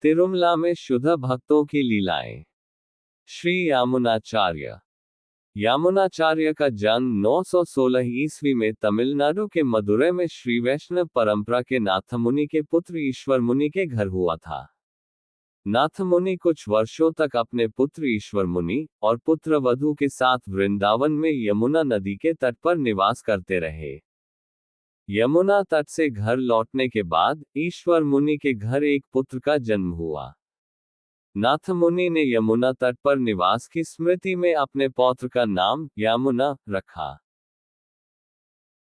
तिरुमला में शुद्ध भक्तों की लीलाएं। श्री यामुनाचार्य। यामुनाचार्य का जन्म 916 ईस्वी में तमिलनाडु के मदुरै में श्री वैष्णव परंपरा के नाथमुनि के पुत्र ईश्वर मुनि के घर हुआ था। नाथमुनि कुछ वर्षों तक अपने पुत्र ईश्वर मुनि और पुत्र वधू के साथ वृंदावन में यमुना नदी के तट पर निवास करते रहे। यमुना तट से घर लौटने के बाद ईश्वर मुनि के घर एक पुत्र का जन्म हुआ। नाथ मुनि ने यमुना तट पर निवास की स्मृति में अपने पौत्र का नाम यामुना रखा।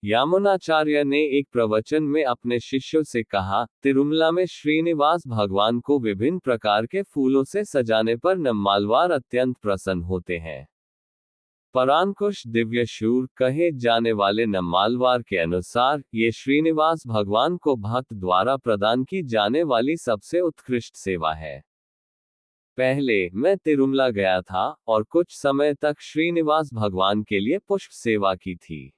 यामुनाचार्य ने एक प्रवचन में अपने शिष्यों से कहा, तिरुमला में श्रीनिवास भगवान को विभिन्न प्रकार के फूलों से सजाने पर नम्मालवार अत्यंत प्रसन्न होते हैं। परांकुश दिव्य शूर कहे जाने वाले नम्मालवार के अनुसार ये श्रीनिवास भगवान को भक्त द्वारा प्रदान की जाने वाली सबसे उत्कृष्ट सेवा है। पहले मैं तिरुमला गया था और कुछ समय तक श्रीनिवास भगवान के लिए पुष्प सेवा की थी,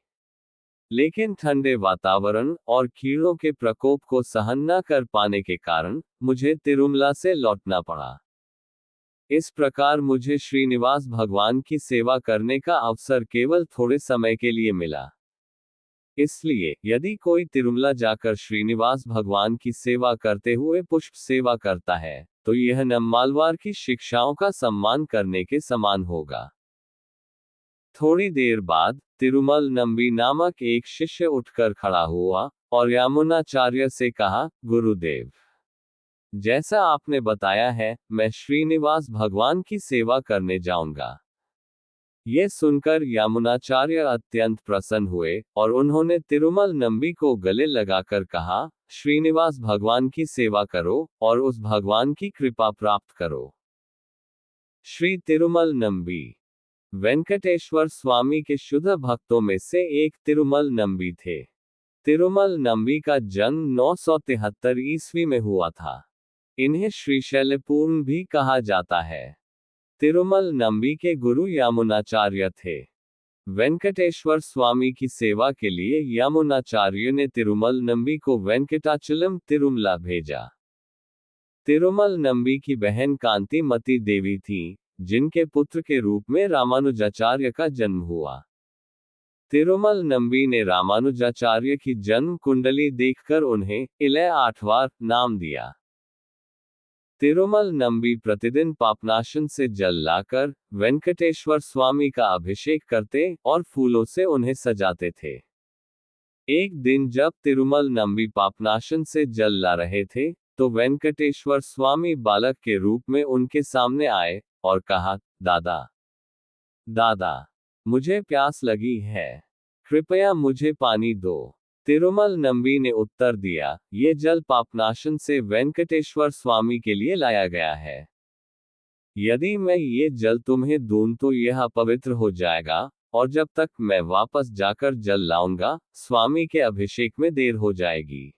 लेकिन ठंडे वातावरण और कीड़ों के प्रकोप को सहन न कर पाने के कारण मुझे तिरुमला से लौटना पड़ा। इस प्रकार मुझे श्रीनिवास भगवान की सेवा करने का अवसर केवल थोड़े समय के लिए मिला। इसलिए यदि कोई तिरुमला जाकर श्रीनिवास भगवान की सेवा करते हुए पुष्प सेवा करता है तो यह नम्मालवार की शिक्षाओं का सम्मान करने के समान होगा। थोड़ी देर बाद तिरुमल नंबी नामक एक शिष्य उठकर खड़ा हुआ और यामुनाचार्य से कहा, गुरुदेव, जैसा आपने बताया है मैं श्रीनिवास भगवान की सेवा करने जाऊंगा। यह सुनकर यामुनाचार्य अत्यंत प्रसन्न हुए और उन्होंने तिरुमल नंबी को गले लगाकर कहा, श्रीनिवास भगवान की सेवा करो और उस भगवान की कृपा प्राप्त करो। श्री तिरुमल नंबी वेंकटेश्वर स्वामी के शुद्ध भक्तों में से एक तिरुमल नंबी थे। तिरुमल नंबी का जन्म 973 ईस्वी में हुआ था। इन्हें श्रीशैलपूर्ण भी कहा जाता है। तिरुमल नंबी के गुरु यामुनाचार्य थे। वेंकटेश्वर स्वामी की सेवा के लिए यामुनाचार्य ने तिरुमल नंबी को वेंकटाचलम तिरुमला भेजा। तिरुमल नंबी की बहन कांति मती देवी थी, जिनके पुत्र के रूप में रामानुजाचार्य का जन्म हुआ। तिरुमल नंबी ने रामानुजाचार्य की जन्म कुंडली देखकर उन्हें इलय आठवार नाम दिया। तिरुमल नंबी प्रतिदिन पापनाशन से जल लाकर वेंकटेश्वर स्वामी का अभिषेक करते और फूलों से उन्हें सजाते थे। एक दिन जब तिरुमल नंबी पापनाशन से जल ला रहे थे तो वेंकटेश्वर स्वामी बालक के रूप में उनके सामने आए और कहा, दादा, दादा, मुझे प्यास लगी है, कृपया मुझे पानी दो। तिरुमल नंबी ने उत्तर दिया, ये जल पापनाशन से वेंकटेश्वर स्वामी के लिए लाया गया है। यदि मैं ये जल तुम्हें दूं तो यह अपवित्र हो जाएगा और जब तक मैं वापस जाकर जल लाऊंगा स्वामी के अभिषेक में देर हो जाएगी।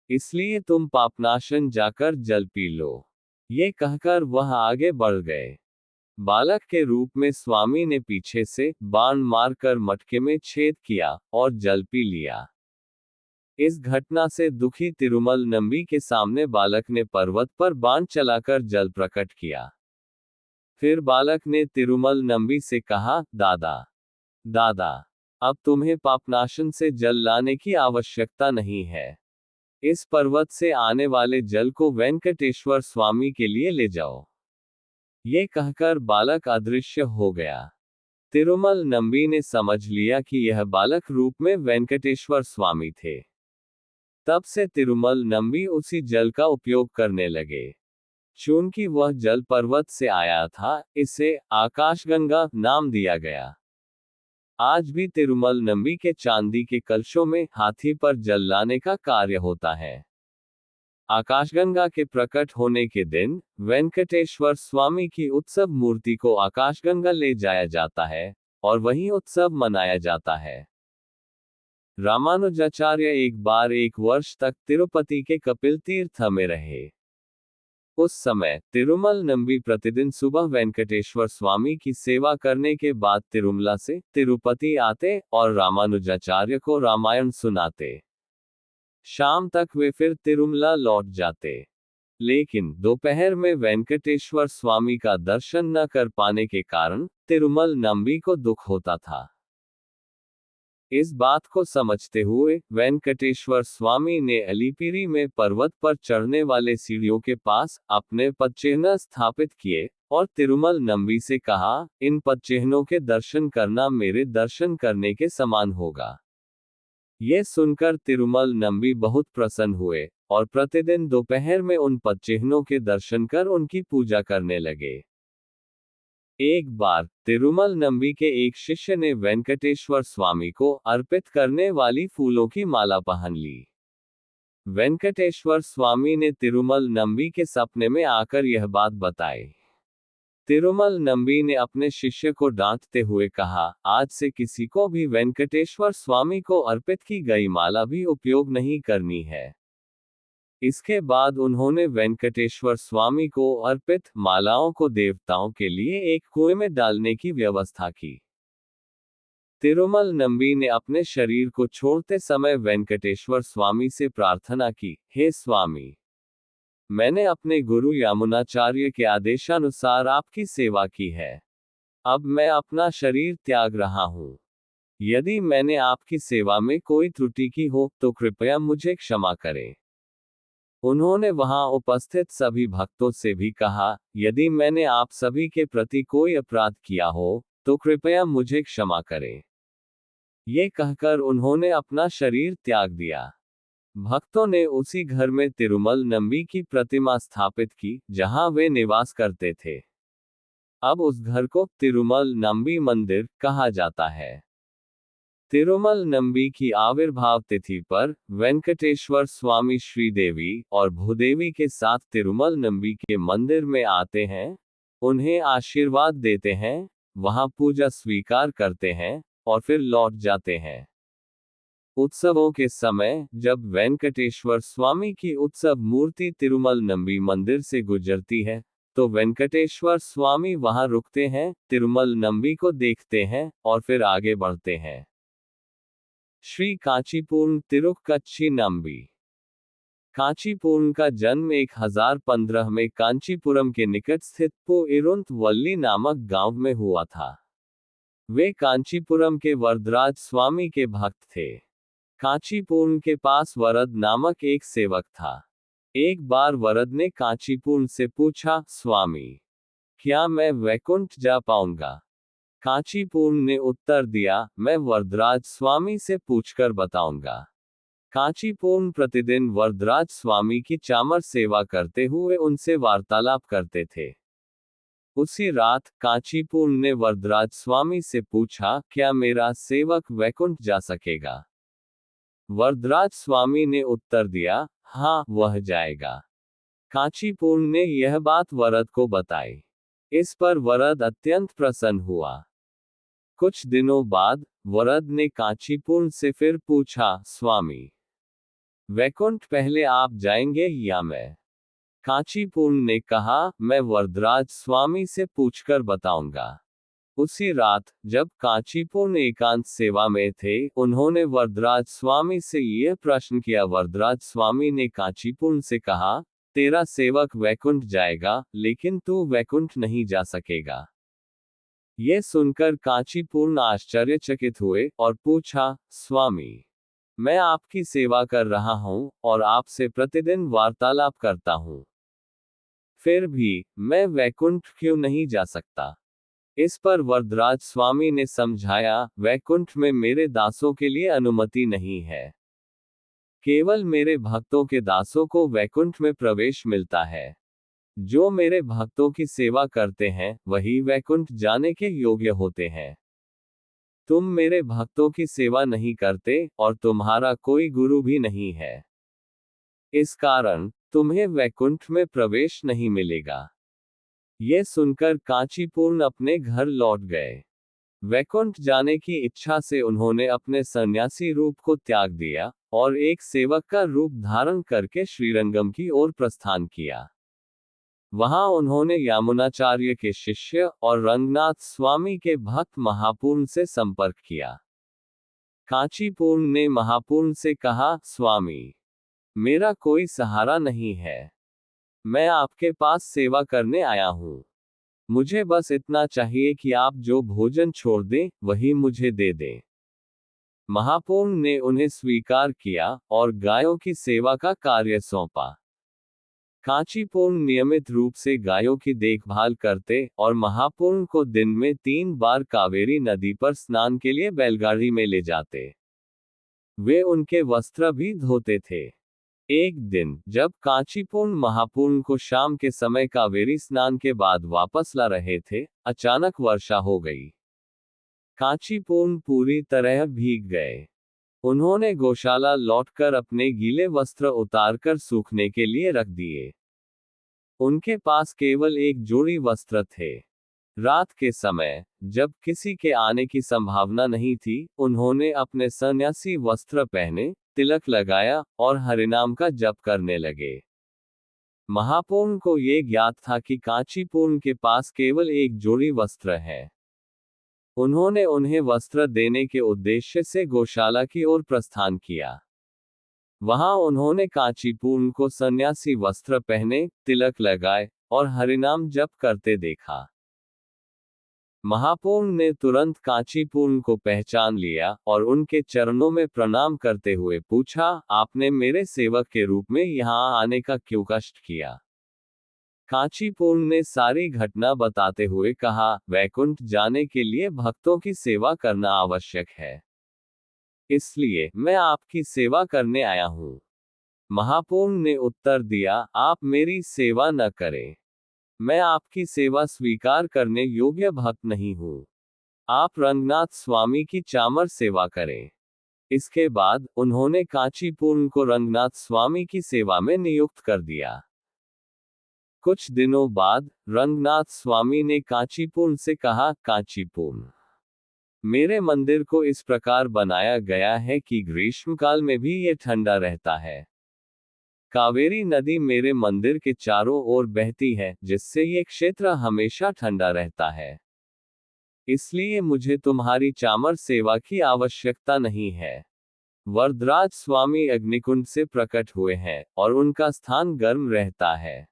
इसलिए तुम पापनाशन जाकर जल पी लो। ये कहकर वह आगे बढ़ गए। बालक के रूप में स्वामी ने पीछे से बाण मारकर मटके में छेद किया और जल पी लिया। इस घटना से दुखी तिरुमल नंबी के सामने बालक ने पर्वत पर बाण चलाकर जल प्रकट किया। फिर बालक ने तिरुमल नंबी से कहा, दादा, दादा, अब तुम्हें पापनाशन से जल लाने की आवश्यकता नहीं है। इस पर्वत से आने वाले जल को वेंकटेश्वर स्वामी के लिए ले जाओ। ये कहकर बालक अदृश्य हो गया। तिरुमल नंबी ने समझ लिया कि यह बालक रूप में वेंकटेश्वर स्वामी थे। तब से तिरुमल नंबी उसी जल का उपयोग करने लगे। चूंकि वह जल पर्वत से आया था, इसे आकाशगंगा नाम दिया गया। आज भी तिरुमल नंबी के चांदी के कलशों में हाथी पर जल लाने का कार्य होता है। आकाशगंगा के प्रकट होने के दिन वेंकटेश्वर स्वामी की उत्सव मूर्ति को आकाशगंगा ले जाया जाता है और वहीं उत्सव मनाया जाता है। रामानुजाचार्य एक बार 1 वर्ष तक तिरुपति के कपिल तीर्थ में रहे। उस समय तिरुमल नंबी प्रतिदिन सुबह वेंकटेश्वर स्वामी की सेवा करने के बाद तिरुमला से तिरुपति आते और रामानुजाचार्य को रामायण सुनाते। शाम तक वे फिर तिरुमला लौट जाते। लेकिन दोपहर में वेंकटेश्वर स्वामी का दर्शन न कर पाने के कारण तिरुमल नंबी को दुख होता था। इस बात को समझते हुए वेंकटेश्वर स्वामी ने अलीपिरी में पर्वत पर चढ़ने वाले सीढ़ियों के पास अपने पदचिह्न स्थापित किए और तिरुमल नंबी से कहा, इन पदचिह्नों के दर्शन करना मेरे दर्शन करने के समान होगा। ये सुनकर तिरुमल नंबी बहुत प्रसन्न हुए और प्रतिदिन दोपहर में उन पदचिह्नों के दर्शन कर उनकी पूजा करने लगे। एक बार तिरुमल नंबी के एक शिष्य ने वेंकटेश्वर स्वामी को अर्पित करने वाली फूलों की माला पहन ली। वेंकटेश्वर स्वामी ने तिरुमल नंबी के सपने में आकर यह बात बताई। तिरुमल नंबी ने अपने शिष्य को डांटते हुए कहा, आज से किसी को भी वेंकटेश्वर स्वामी को अर्पित की गई माला भी उपयोग नहीं करनी है। इसके बाद उन्होंने वेंकटेश्वर स्वामी को अर्पित मालाओं को देवताओं के लिए एक कुएं में डालने की व्यवस्था की। तिरुमल नंबी ने अपने शरीर को छोड़ते समय वेंकटेश्वर स्वामी से प्रार्थना की, हे स्वामी, मैंने अपने गुरु यामुनाचार्य के आदेशानुसार आपकी सेवा की है। अब मैं अपना शरीर त्याग रहा हूँ। यदि मैंने आपकी सेवा में कोई त्रुटि की हो तो कृपया मुझे क्षमा करें। उन्होंने वहां उपस्थित सभी भक्तों से भी कहा, यदि मैंने आप सभी के प्रति कोई अपराध किया हो तो कृपया मुझे क्षमा करें। ये कहकर उन्होंने अपना शरीर त्याग दिया। भक्तों ने उसी घर में तिरुमल नंबी की प्रतिमा स्थापित की जहां वे निवास करते थे। अब उस घर को तिरुमल नंबी मंदिर कहा जाता है। तिरुमल नंबी की आविर्भाव तिथि पर वेंकटेश्वर स्वामी श्रीदेवी और भूदेवी के साथ तिरुमल नंबी के मंदिर में आते हैं, उन्हें आशीर्वाद देते हैं, वहां पूजा स्वीकार करते हैं और फिर लौट जाते हैं। उत्सवों के समय जब वेंकटेश्वर स्वामी की उत्सव मूर्ति तिरुमल नंबी मंदिर से गुजरती है तो वेंकटेश्वर स्वामी वहां रुकते हैं, तिरुमल नंबी को देखते हैं और फिर आगे बढ़ते हैं। श्री कांचीपुरम तिरुक्कच्ची नंबी। कांचीपुरम का जन्म 1015 में कांचीपुरम के निकट स्थित पोइरुंतवल्ली नामक गांव में हुआ था। वे कांचीपुरम के वरदराज स्वामी के भक्त थे। कांचीपुरम के पास वरद नामक एक सेवक था। एक बार वरद ने कांचीपुरम से पूछा, स्वामी, क्या मैं वैकुंठ जा पाऊंगा? कांचीपुरम ने उत्तर दिया, मैं वरदराज स्वामी से पूछकर बताऊंगा। कांचीपुरम प्रतिदिन वरदराज स्वामी की चामर सेवा करते हुए उनसे वार्तालाप करते थे। उसी रात कांचीपुरम ने वरदराज स्वामी से पूछा, क्या मेरा सेवक वैकुंठ जा सकेगा? वरदराज स्वामी ने उत्तर दिया, हाँ, वह जाएगा। कांचीपुरम ने यह बात वरद को बताई। इस पर वरद अत्यंत प्रसन्न हुआ। कुछ दिनों बाद वरद ने कांचीपुरम से फिर पूछा, स्वामी, वैकुंठ पहले आप जाएंगे या मैं? कांचीपुरम ने कहा, मैं वरदराज स्वामी से पूछकर बताऊंगा। उसी रात जब कांचीपुरम एकांत सेवा में थे, उन्होंने वरदराज स्वामी से यह प्रश्न किया। वरदराज स्वामी ने कांचीपुरम से कहा, तेरा सेवक वैकुंठ जाएगा, लेकिन तू वैकुंठ नहीं जा सकेगा। ये सुनकर कांचीपुरम आश्चर्यचकित हुए और पूछा, स्वामी, मैं आपकी सेवा कर रहा हूं और आपसे प्रतिदिन वार्तालाप करता हूं, फिर भी मैं वैकुंठ क्यों नहीं जा सकता? इस पर वरदराज स्वामी ने समझाया, वैकुंठ में मेरे दासों के लिए अनुमति नहीं है। केवल मेरे भक्तों के दासों को वैकुंठ में प्रवेश मिलता है। जो मेरे भक्तों की सेवा करते हैं वही वैकुंठ जाने के योग्य होते हैं। तुम मेरे भक्तों की सेवा नहीं करते और तुम्हारा कोई गुरु भी नहीं है। इस कारण तुम्हें वैकुंठ में प्रवेश नहीं मिलेगा। ये सुनकर कांचीपुरम अपने घर लौट गए। वैकुंठ जाने की इच्छा से उन्होंने अपने सन्यासी रूप को त्याग दिया और एक सेवक का रूप धारण करके श्रीरंगम की ओर प्रस्थान किया। वहां उन्होंने यामुनाचार्य के शिष्य और रंगनाथ स्वामी के भक्त महापूर्ण से संपर्क किया। कांचीपुरम ने महापूर्ण से कहा, स्वामी, मेरा कोई सहारा नहीं है। मैं आपके पास सेवा करने आया हूँ। मुझे बस इतना चाहिए कि आप जो भोजन छोड़ दें, वही मुझे दे दें। महापौर ने उन्हें स्वीकार किया और गायों की सेवा का कार्य सौंपा। कांचीपुर नियमित रूप से गायों की देखभाल करते और महापौर को दिन में 3 बार कावेरी नदी पर स्नान के लिए बैलगाड़ी में ले जाते। वे उनके वस्त्र भी धोते थे। एक दिन जब कांचीपुर महापौर को शाम के समय कावेरी स्नान के बाद वापस ला रहे थे, अचानक वर्षा हो गई। कांचीपुर पूरी तरह भीग गए। उन्होंने गौशाला लौटकर अपने गीले वस्त्र उतारकर सूखने के लिए रख दिए। उनके पास केवल एक जोड़ी वस्त्र थे। रात के समय, जब किसी के आने की संभावना नहीं थी, उन्होंने अपने सन्यासी वस्त्र पहने, तिलक लगाया और हरिनाम का जप करने लगे। महापौर को ये ज्ञात था कि कांचीपुर के पास केवल एक जोड़ी वस्त्र है। उन्होंने उन्हें वस्त्र देने के उद्देश्य से गौशाला की ओर प्रस्थान किया। वहां उन्होंने कांचीपुर को सन्यासी वस्त्र पहने, तिलक लगाए और हरिनाम जप करते देखा। महापौर ने तुरंत कांचीपुर को पहचान लिया और उनके चरणों में प्रणाम करते हुए पूछा, आपने मेरे सेवक के रूप में यहाँ आने का क्यों कष्ट किया? कांचीपुर ने सारी घटना बताते हुए कहा, वैकुंठ जाने के लिए भक्तों की सेवा करना आवश्यक है। इसलिए मैं आपकी सेवा करने आया हूँ। महापौर ने उत्तर दिया, आप मेरी सेवा न करें। मैं आपकी सेवा स्वीकार करने योग्य भक्त नहीं हूँ। आप रंगनाथ स्वामी की चामर सेवा करें। इसके बाद उन्होंने कांचीपुर को रंगनाथ स्वामी की सेवा में नियुक्त कर दिया। कुछ दिनों बाद रंगनाथ स्वामी ने कांचीपुर से कहा, कांचीपुर, मेरे मंदिर को इस प्रकार बनाया गया है कि ग्रीष्मकाल में भी ये ठंडा रहता है। कावेरी नदी मेरे मंदिर के चारों ओर बहती है, जिससे ये क्षेत्र हमेशा ठंडा रहता है। इसलिए मुझे तुम्हारी चामर सेवा की आवश्यकता नहीं है। वरदराज स्वामी अग्निकुंड से प्रकट हुए हैं और उनका स्थान गर्म रहता है।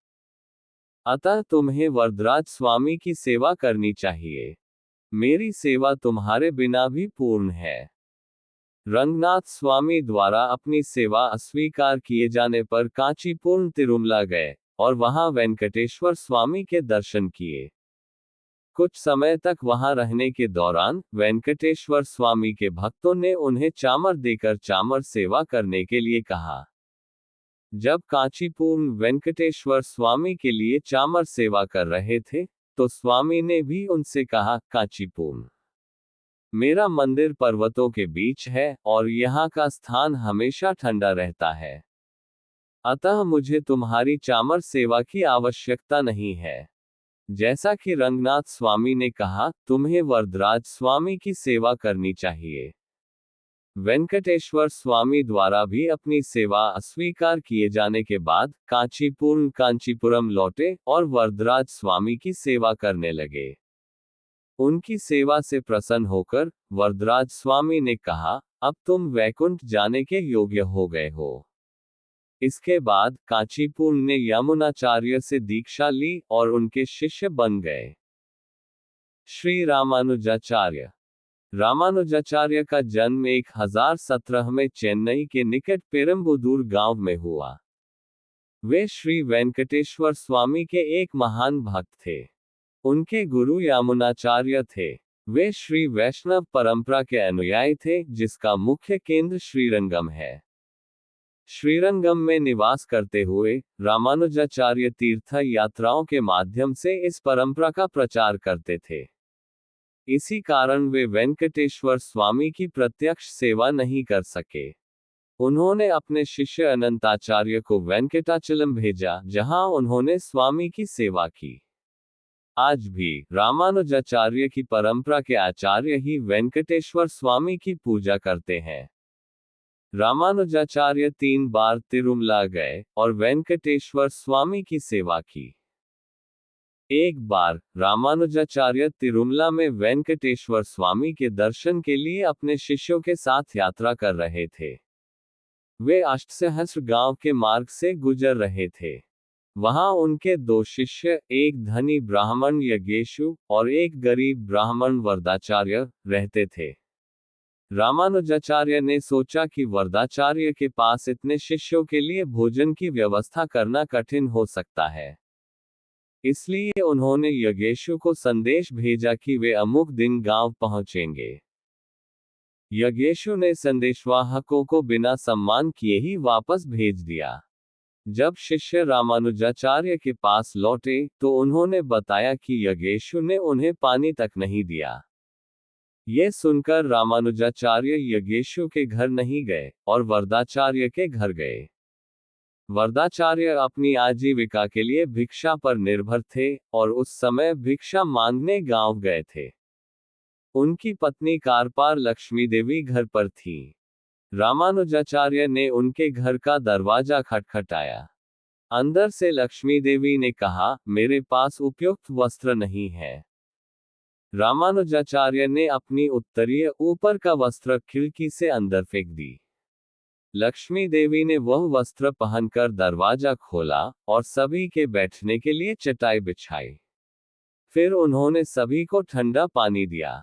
अतः तुम्हें वरदराज स्वामी की सेवा करनी चाहिए। मेरी सेवा तुम्हारे बिना भी पूर्ण है। रंगनाथ स्वामी द्वारा अपनी सेवा अस्वीकार किए जाने पर कांचीपुर तिरुमला गए और वहां वेंकटेश्वर स्वामी के दर्शन किए। कुछ समय तक वहां रहने के दौरान वेंकटेश्वर स्वामी के भक्तों ने उन्हें चामर देकर चामर सेवा करने के लिए कहा। जब कांचीपुर वेंकटेश्वर स्वामी के लिए चामर सेवा कर रहे थे, तो स्वामी ने भी उनसे कहा, कांचीपुर, मेरा मंदिर पर्वतों के बीच है और यहाँ का स्थान हमेशा ठंडा रहता है। अतः मुझे तुम्हारी चामर सेवा की आवश्यकता नहीं है। जैसा कि रंगनाथ स्वामी ने कहा, तुम्हें वरदराज स्वामी की सेवा करनी चाहिए। वेंकटेश्वर स्वामी द्वारा भी अपनी सेवा अस्वीकार किए जाने के बाद कांचीपुर कांचीपुरम लौटे और वरदराज स्वामी की सेवा करने लगे। उनकी सेवा से प्रसन्न होकर वरदराज स्वामी ने कहा, अब तुम वैकुंठ जाने के योग्य हो गए हो। इसके बाद कांचीपुर ने यमुनाचार्य से दीक्षा ली और उनके शिष्य बन गए। श्री रामानुजाचार्य। रामानुजाचार्य का जन्म 1017 में चेन्नई के निकट पेरम्बुदूर गांव में हुआ। वे श्री वेंकटेश्वर स्वामी के एक महान भक्त थे। उनके गुरु यमुनाचार्य थे। वे श्री वैष्णव परंपरा के अनुयायी थे, जिसका मुख्य केंद्र श्रीरंगम है। श्रीरंगम में निवास करते हुए रामानुजाचार्य तीर्थ यात्राओं के माध्यम से इस परंपरा का प्रचार करते थे। इसी कारण वे वेंकटेश्वर स्वामी की प्रत्यक्ष सेवा नहीं कर सके। उन्होंने अपने शिष्य अनंताचार्य को वेंकटाचलम भेजा, जहां उन्होंने स्वामी की सेवा की। आज भी रामानुजाचार्य की परंपरा के आचार्य ही वेंकटेश्वर स्वामी की पूजा करते हैं। रामानुजाचार्य 3 बार तिरुमला गए और वेंकटेश्वर स्वामी की सेवा की। एक बार रामानुजाचार्य तिरुमला में वेंकटेश्वर स्वामी के दर्शन के लिए अपने शिष्यों के साथ यात्रा कर रहे थे। वे अष्टसहस्र गांव के मार्ग से गुजर रहे थे। वहां उनके दो शिष्य, एक धनी ब्राह्मण यज्ञेशु और एक गरीब ब्राह्मण वरदाचार्य, रहते थे। रामानुजाचार्य ने सोचा कि वरदाचार्य के पास इतने शिष्यों के लिए भोजन की व्यवस्था करना कठिन हो सकता है। इसलिए उन्होंने यज्ञेशु को संदेश भेजा कि वे अमुक दिन गांव पहुंचेंगे। यज्ञेशु ने संदेशवाहकों को बिना सम्मान किए ही वापस भेज दिया। जब शिष्य रामानुजाचार्य के पास लौटे तो उन्होंने बताया कि यज्ञेशु ने उन्हें पानी तक नहीं दिया। ये सुनकर रामानुजाचार्य यज्ञेशु के घर नहीं गए और वरदाचार्य के घर गए। वरदाचार्य अपनी आजीविका के लिए भिक्षा पर निर्भर थे और उस समय भिक्षा मांगने गांव गए थे। उनकी पत्नी कारपार लक्ष्मी देवी घर पर थी। रामानुजाचार्य ने उनके घर का दरवाजा खटखटाया। अंदर से लक्ष्मी देवी ने कहा, मेरे पास उपयुक्त वस्त्र नहीं है। रामानुजाचार्य ने अपनी उत्तरीय ऊपर का वस्त्र खिड़की से अंदर फेंक दी। लक्ष्मी देवी ने वह वस्त्र पहनकर दरवाजा खोला और सभी के बैठने के लिए चटाई बिछाई। फिर उन्होंने सभी को ठंडा पानी दिया।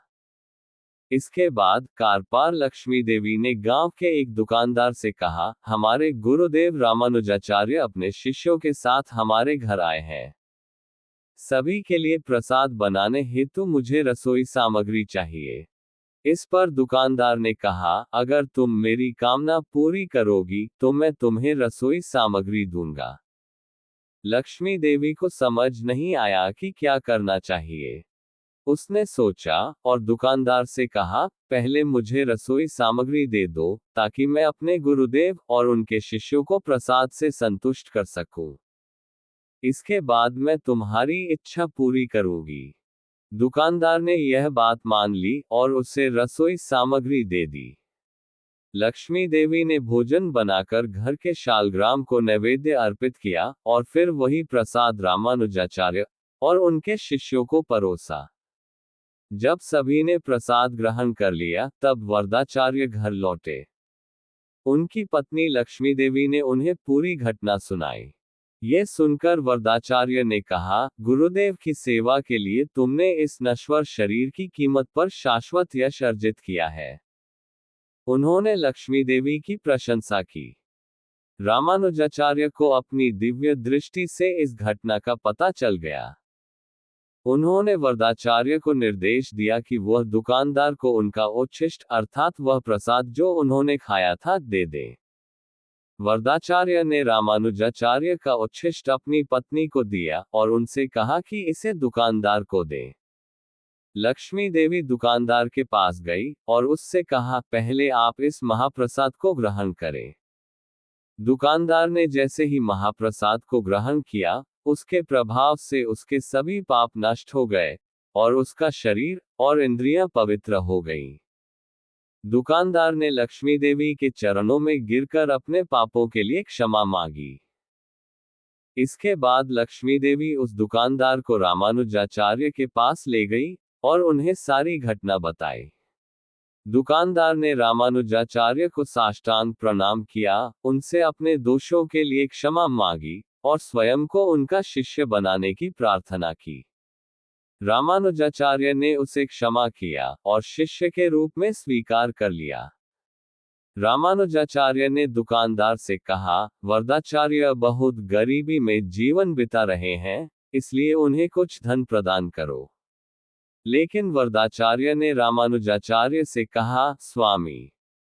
इसके बाद कारपार लक्ष्मी देवी ने गांव के एक दुकानदार से कहा, हमारे गुरुदेव रामानुजाचार्य अपने शिष्यों के साथ हमारे घर आए हैं। सभी के लिए प्रसाद बनाने हेतु मुझे रसोई सामग्री चाहिए। इस पर दुकानदार ने कहा, अगर तुम मेरी कामना पूरी करोगी तो मैं तुम्हें रसोई सामग्री दूंगा। लक्ष्मी देवी को समझ नहीं आया कि क्या करना चाहिए। उसने सोचा और दुकानदार से कहा, पहले मुझे रसोई सामग्री दे दो ताकि मैं अपने गुरुदेव और उनके शिष्यों को प्रसाद से संतुष्ट कर सकूं। इसके बाद मैं तुम्हारी इच्छा पूरी करूंगी। दुकानदार ने यह बात मान ली और उसे रसोई सामग्री दे दी। लक्ष्मी देवी ने भोजन बनाकर घर के शालग्राम को नैवेद्य अर्पित किया और फिर वही प्रसाद रामानुजाचार्य और उनके शिष्यों को परोसा। जब सभी ने प्रसाद ग्रहण कर लिया तब वरदाचार्य घर लौटे। उनकी पत्नी लक्ष्मी देवी ने उन्हें पूरी घटना सुनाई। ये सुनकर वरदाचार्य ने कहा, गुरुदेव की सेवा के लिए तुमने इस नश्वर शरीर की कीमत पर शाश्वत यश अर्जित किया है। उन्होंने लक्ष्मी देवी की प्रशंसा की। रामानुजाचार्य को अपनी दिव्य दृष्टि से इस घटना का पता चल गया। उन्होंने वरदाचार्य को निर्देश दिया कि वह दुकानदार को उनका उच्छिष्ट अर्थात वह प्रसाद जो उन्होंने खाया था दे दे। वरदाचार्य ने रामानुजाचार्य का उच्छिष्ट अपनी पत्नी को दिया और उनसे कहा कि इसे दुकानदार को दे। लक्ष्मी देवी दुकानदार के पास गई और उससे कहा, पहले आप इस महाप्रसाद को ग्रहण करें। दुकानदार ने जैसे ही महाप्रसाद को ग्रहण किया, उसके प्रभाव से उसके सभी पाप नष्ट हो गए और उसका शरीर और इंद्रियां पवित्र हो गईं। दुकानदार ने लक्ष्मी देवी के चरणों में गिरकर अपने पापों के लिए क्षमा मांगी। इसके बाद लक्ष्मी देवी उस दुकानदार को रामानुजाचार्य के पास ले गई और उन्हें सारी घटना बताई। दुकानदार ने रामानुजाचार्य को साष्टांग प्रणाम किया, उनसे अपने दोषों के लिए क्षमा मांगी और स्वयं को उनका शिष्य बनाने की प्रार्थना की। रामानुजाचार्य ने उसे क्षमा किया और शिष्य के रूप में स्वीकार कर लिया। रामानुजाचार्य ने दुकानदार से कहा, वरदाचार्य बहुत गरीबी में जीवन बिता रहे हैं, इसलिए उन्हें कुछ धन प्रदान करो। लेकिन वरदाचार्य ने रामानुजाचार्य से कहा, स्वामी,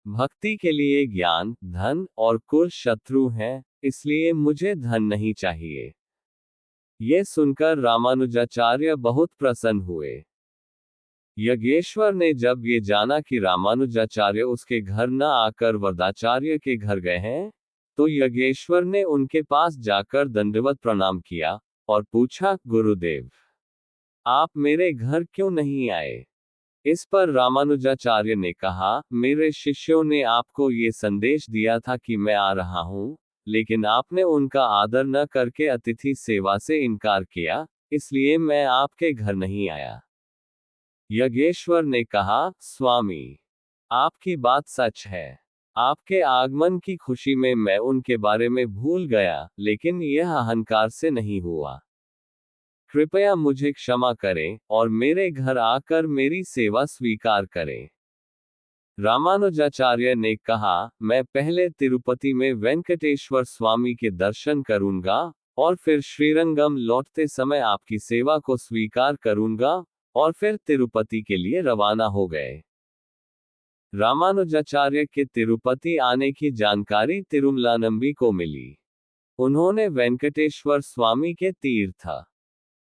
भक्ति के लिए ज्ञान, धन और कुल शत्रु हैं, इसलिए मुझे धन नहीं चाहिए। ये सुनकर रामानुजाचार्य बहुत प्रसन्न हुए। यज्ञेश्वर ने जब ये जाना कि रामानुजाचार्य उसके घर न आकर वरदाचार्य के घर गए हैं, तो यज्ञेश्वर ने उनके पास जाकर दंडवत प्रणाम किया और पूछा, गुरुदेव, आप मेरे घर क्यों नहीं आए? इस पर रामानुजाचार्य ने कहा, मेरे शिष्यों ने आपको ये संदेश दिया था कि मैं आ रहा हूँ, लेकिन आपने उनका आदर न करके अतिथि सेवा से इनकार किया, इसलिए मैं आपके घर नहीं आया। यज्ञेश्वर ने कहा, स्वामी, आपकी बात सच है। आपके आगमन की खुशी में मैं उनके बारे में भूल गया, लेकिन यह अहंकार से नहीं हुआ। कृपया मुझे क्षमा करें और मेरे घर आकर मेरी सेवा स्वीकार करें। रामानुजाचार्य ने कहा, मैं पहले तिरुपति में वेंकटेश्वर स्वामी के दर्शन करूंगा और फिर श्रीरंगम लौटते समय आपकी सेवा को स्वीकार करूंगा, और फिर तिरुपति के लिए रवाना हो गए। रामानुजाचार्य के तिरुपति आने की जानकारी तिरुमलानंबी को मिली। उन्होंने वेंकटेश्वर स्वामी के तीर्थ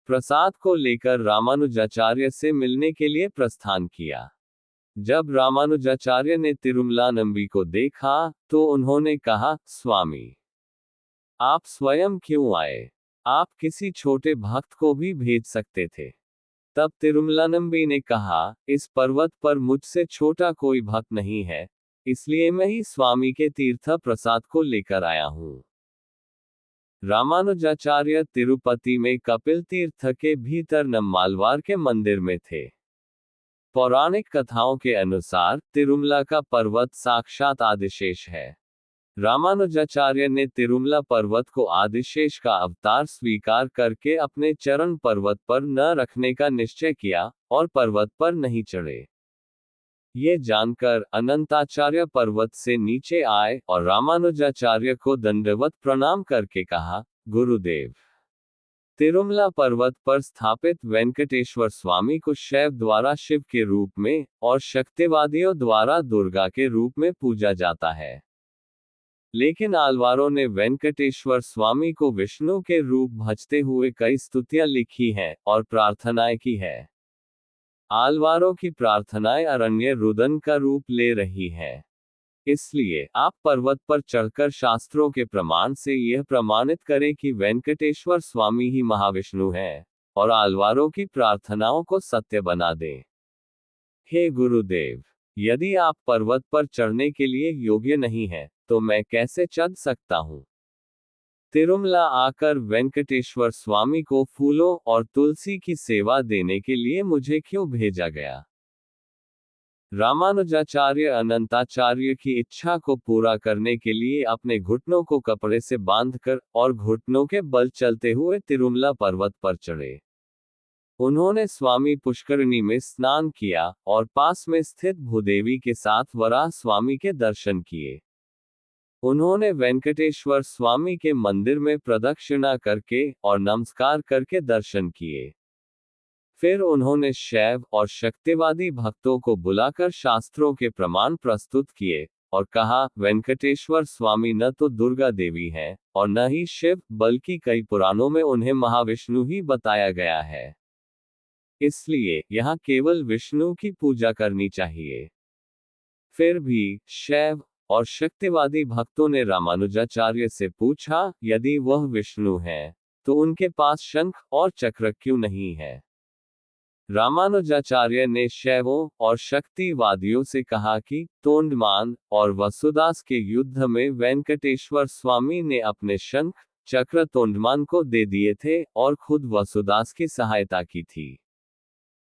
प्रसाद को लेकर रामानुजाचार्य से मिलने के लिए प्रस्थान किया। जब रामानुजाचार्य ने तिरुमलानंबी को देखा, तो उन्होंने कहा, स्वामी, आप स्वयं क्यों आए? आप किसी छोटे भक्त को भी भेज सकते थे। तब तिरुमलानंबी ने कहा, इस पर्वत पर मुझसे छोटा कोई भक्त नहीं है, इसलिए मैं ही स्वामी के तीर्थ प्रसाद को लेकर आया हूँ। रामानुजाचार्य तिरुपति में कपिल तीर्थ के भीतर नम्मालवार के मंदिर में थे। पौराणिक कथाओं के अनुसार तिरुमला का पर्वत साक्षात आदिशेष है। रामानुजाचार्य ने तिरुमला पर्वत को आदिशेष का अवतार स्वीकार करके अपने चरण पर्वत पर न रखने का निश्चय किया और पर्वत पर नहीं चढ़े। ये जानकर अनंताचार्य पर्वत से नीचे आए और रामानुजाचार्य को दंडवत प्रणाम करके कहा, गुरुदेव, तिरुमला पर्वत पर स्थापित वेंकटेश्वर स्वामी को शैव द्वारा शिव के रूप में और शक्तिवादियों द्वारा दुर्गा के रूप में पूजा जाता है। लेकिन आलवारों ने वेंकटेश्वर स्वामी को विष्णु के रूप भजते हुए कई स्तुतियां लिखी हैं और प्रार्थनाएं की है। आलवारों की प्रार्थनाएं अरण्य रुदन का रूप ले रही हैं। इसलिए आप पर्वत पर चढ़कर शास्त्रों के प्रमाण से यह प्रमाणित करें कि वेंकटेश्वर स्वामी ही महाविष्णु हैं, और आलवारों की प्रार्थनाओं को सत्य बना दें। हे गुरुदेव, यदि आप पर्वत पर चढ़ने के लिए योग्य नहीं हैं, तो मैं कैसे चढ़ सकता हूँ? तिरुमला आकर वेंकटेश्वर स्वामी को फूलों और तुलसी की सेवा देने के लिए मुझे क्यों भेजा गया? रामानुजाचार्य अनंताचार्य की इच्छा को पूरा करने के लिए अपने घुटनों को कपड़े से बांधकर और घुटनों के बल चलते हुए तिरुमला पर्वत पर चढ़े। उन्होंने स्वामी पुष्करिणी में स्नान किया और पास में स्थित भूदेवी के साथ वराह स्वामी के दर्शन किए। उन्होंने वेंकटेश्वर स्वामी के मंदिर में प्रदक्षिणा करके और नमस्कार करके दर्शन किए। फिर उन्होंने शैव और शक्तिवादी भक्तों को बुलाकर शास्त्रों के प्रमाण प्रस्तुत किए और कहा, वेंकटेश्वर स्वामी न तो दुर्गा देवी हैं और न ही शिव, बल्कि कई पुराणों में उन्हें महाविष्णु ही बताया गया है। इसलिए यहाँ केवल विष्णु की पूजा करनी चाहिए। फिर भी शैव और शक्तिवादी भक्तों ने रामानुजाचार्य से पूछा, यदि वह विष्णु हैं, तो उनके पास शंख और चक्र क्यों नहीं है? रामानुजाचार्य ने शैवों और शक्तिवादियों से कहा कि तोंडमान और वसुदास के युद्ध में वेंकटेश्वर स्वामी ने अपने शंख चक्र तोंडमान को दे दिए थे और खुद वसुदास की सहायता की थी।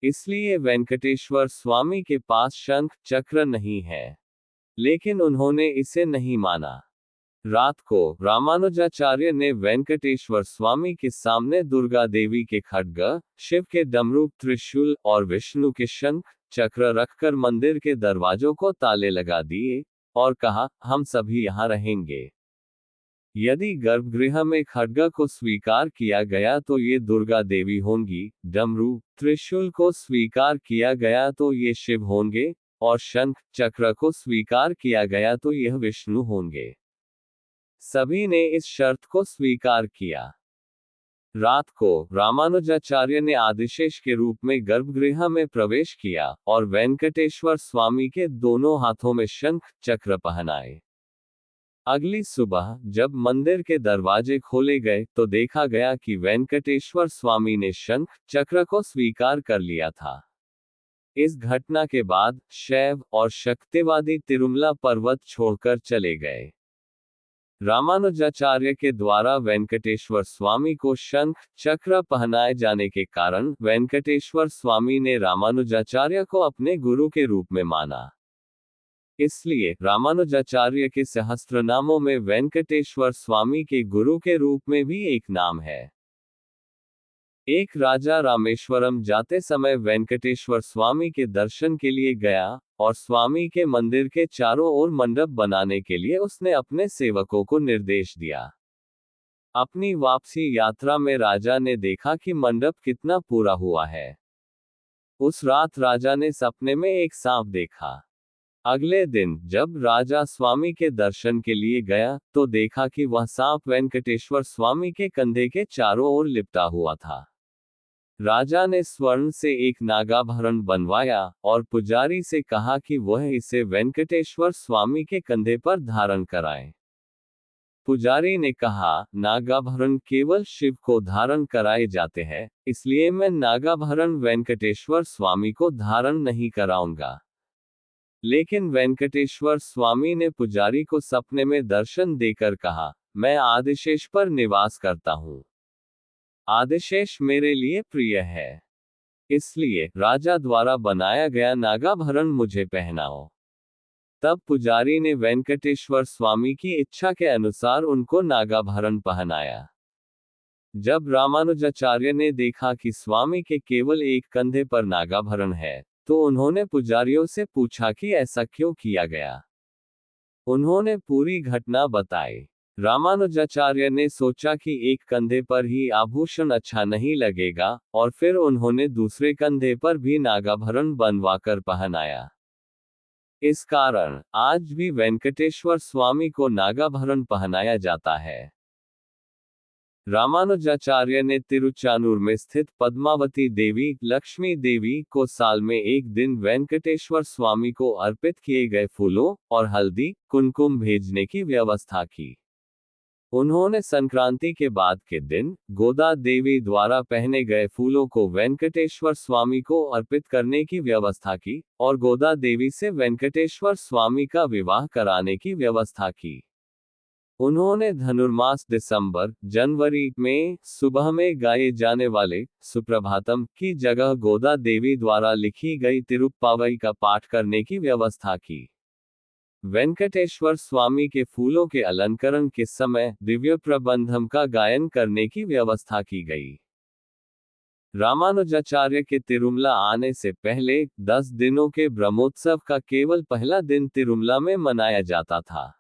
इसलिए वेंकटेश्वर स्वामी के पास शंख चक्र नहीं है। लेकिन उन्होंने इसे नहीं माना। रात को रामानुजाचार्य ने वेंकटेश्वर स्वामी के सामने दुर्गा देवी के खड्ग, शिव के डमरू, त्रिशूल और विष्णु के शंख चक्र रखकर मंदिर के दरवाजों को ताले लगा दिए और कहा, हम सभी यहाँ रहेंगे। यदि गर्भगृह में खड्ग को स्वीकार किया गया तो ये दुर्गा देवी होंगी, डमरू त्रिशूल को स्वीकार किया गया तो ये शिव होंगे, और शंख चक्र को स्वीकार किया गया तो यह विष्णु होंगे। सभी ने इस शर्त को स्वीकार किया। रात को रामानुजाचार्य ने आदिशेष के रूप में गर्भगृह में प्रवेश किया और वेंकटेश्वर स्वामी के दोनों हाथों में शंख चक्र पहनाए। अगली सुबह जब मंदिर के दरवाजे खोले गए तो देखा गया कि वेंकटेश्वर स्वामी ने शंख चक्र को स्वीकार कर लिया था। इस घटना के बाद शैव और शक्तिवादी तिरुमला पर्वत छोड़कर चले गए। रामानुजाचार्य के द्वारा वेंकटेश्वर स्वामी को शंख चक्र पहनाए जाने के कारण वेंकटेश्वर स्वामी ने रामानुजाचार्य को अपने गुरु के रूप में माना। इसलिए रामानुजाचार्य के सहस्त्रनामों में वेंकटेश्वर स्वामी के गुरु के रूप में भी एक नाम है। एक राजा रामेश्वरम जाते समय वेंकटेश्वर स्वामी के दर्शन के लिए गया, और स्वामी के मंदिर के चारों ओर मंडप बनाने के लिए उसने अपने सेवकों को निर्देश दिया। अपनी वापसी यात्रा में राजा ने देखा कि मंडप कितना पूरा हुआ है। उस रात राजा ने सपने में एक सांप देखा। अगले दिन जब राजा स्वामी के दर्शन के लिए गया, तो देखा कि वह सांप वेंकटेश्वर स्वामी के कंधे के चारों ओर लिपटा हुआ था। राजा ने स्वर्ण से एक नागाभरण बनवाया, और पुजारी से कहा कि वह इसे वेंकटेश्वर स्वामी के कंधे पर धारण कराए। पुजारी ने कहा, नागाभरण केवल शिव को धारण कराए जाते हैं, इसलिए मैं नागाभरण वेंकटेश्वर स्वामी को धारण नहीं कराऊंगा। लेकिन वेंकटेश्वर स्वामी ने पुजारी को सपने में दर्शन देकर कहा, मैं आदिशेष पर निवास करता हूँ। आदिशेष मेरे लिए प्रिय है, इसलिए राजा द्वारा बनाया गया नागाभरण मुझे पहनाओ। तब पुजारी ने वेंकटेश्वर स्वामी की इच्छा के अनुसार उनको नागाभरण पहनाया। जब रामानुजाचार्य ने देखा कि स्वामी के केवल एक कंधे पर नागाभरण है, तो उन्होंने पुजारियों से पूछा कि ऐसा क्यों किया गया। उन्होंने पूरी घटना बताई। रामानुजाचार्य ने सोचा कि एक कंधे पर ही आभूषण अच्छा नहीं लगेगा, और फिर उन्होंने दूसरे कंधे पर भी नागाभरण बनवाकर पहनाया। इस कारण आज भी वेंकटेश्वर स्वामी को नागाभरण पहनाया जाता है। रामानुजाचार्य ने तिरुचानूर में स्थित पद्मावती देवी, लक्ष्मी देवी को साल में एक दिन वेंकटेश्वर स्वामी को अर्पित किए गए फूलों और हल्दी, कुमकुम भेजने की व्यवस्था की। उन्होंने संक्रांति के बाद के दिन गोदा देवी द्वारा पहने गए फूलों को वेंकटेश्वर स्वामी को अर्पित करने की व्यवस्था की, और गोदा देवी से वेंकटेश्वर स्वामी का विवाह कराने की व्यवस्था की। उन्होंने धनुर्मास दिसंबर, जनवरी में सुबह में गाए जाने वाले सुप्रभातम की जगह गोदा देवी द्वारा लिखी गई तिरुप्पावई का पाठ करने की व्यवस्था की। वेंकटेश्वर स्वामी के फूलों के अलंकरण के समय दिव्य प्रबंधम का गायन करने की व्यवस्था की गई। रामानुजाचार्य के तिरुमला आने से पहले 10 दिनों के ब्रह्मोत्सव का केवल पहला दिन तिरुमला में मनाया जाता था।